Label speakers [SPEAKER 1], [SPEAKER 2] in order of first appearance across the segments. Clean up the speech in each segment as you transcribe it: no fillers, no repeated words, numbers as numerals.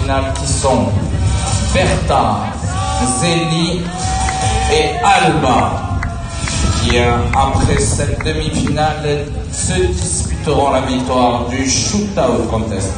[SPEAKER 1] finale qui sont Bertha, Zélie et Alba qui, après cette demi-finale, se disputeront la victoire du shootout contest.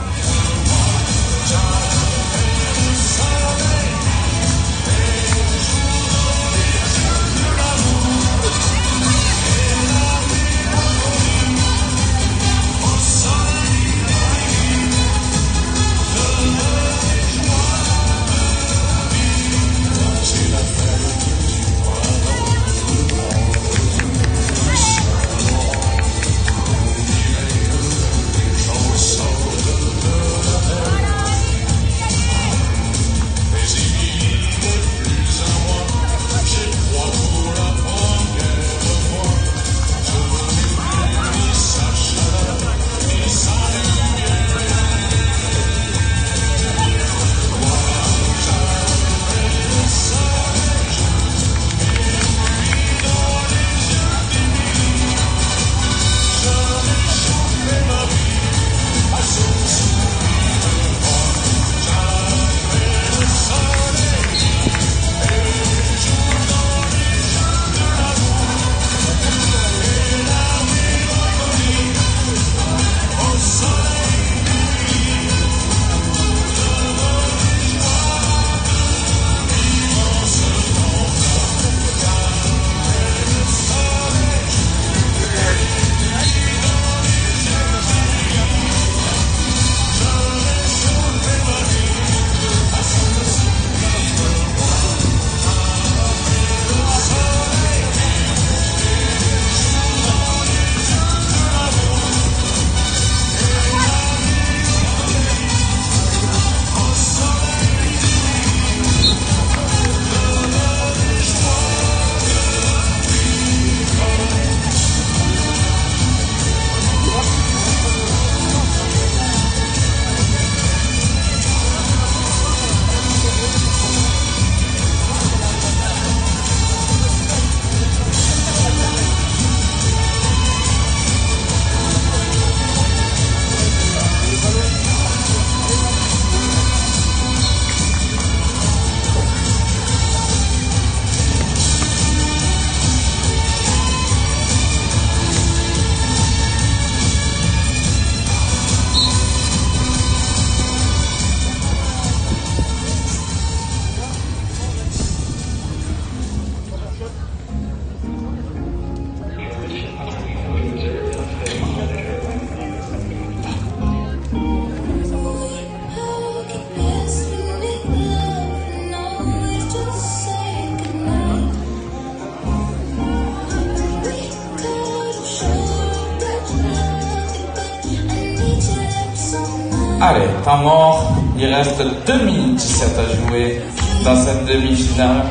[SPEAKER 2] Allez, temps mort, il reste 2 minutes 17 à jouer dans cette demi-finale.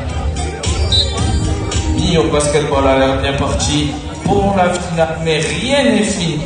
[SPEAKER 2] Mio basketball a l'air bien parti pour la finale, mais rien n'est fini.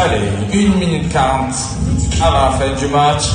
[SPEAKER 2] Allez, 1 minute 40 avant la fin du match.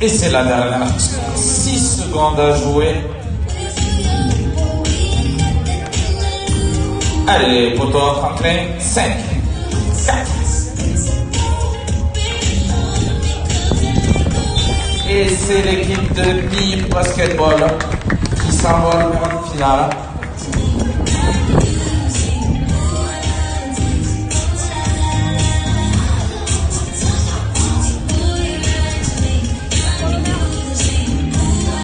[SPEAKER 2] Et c'est la dernière. 6 secondes à jouer. Allez, poteau Franklin. 5, 4. Et c'est l'équipe de Nîmes Basketball qui s'envole vers la finale.